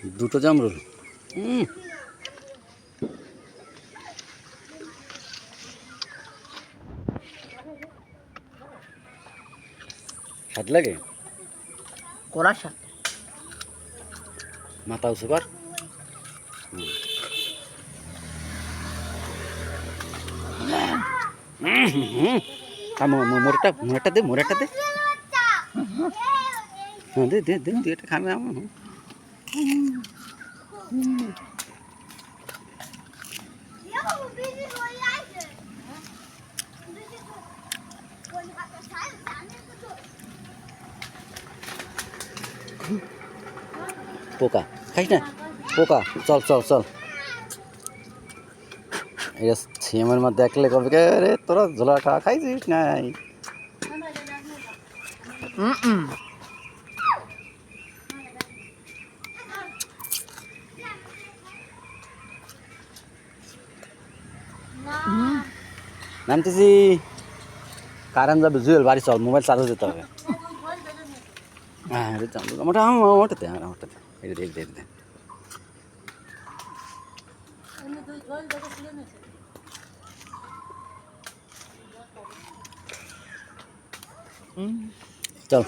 দুটো জামরুল। স্বাদ লাগে, কড়া স্বাদ। মাথা উঁচু কর। মোরেটা দে, মোরেটা দে। হ্যাঁ দে দে দে, তুই এটা খাবে আমার। পোকা খাইস না, পোকা। চল চল চল, এটা সিএমের মধ্যে দেখলে কবে কে রে তোরা ঝোলা খাওয়া খাইছিস নাই? নামতেছি, কারেন্ট যাবে, জুয়েল বাড়ি চল, মোবাইল চার্জ দিতে হবে। হ্যাঁ রে চল, ওটাতে ওটাতে, এটা দেখ দেখ দেখ। চল।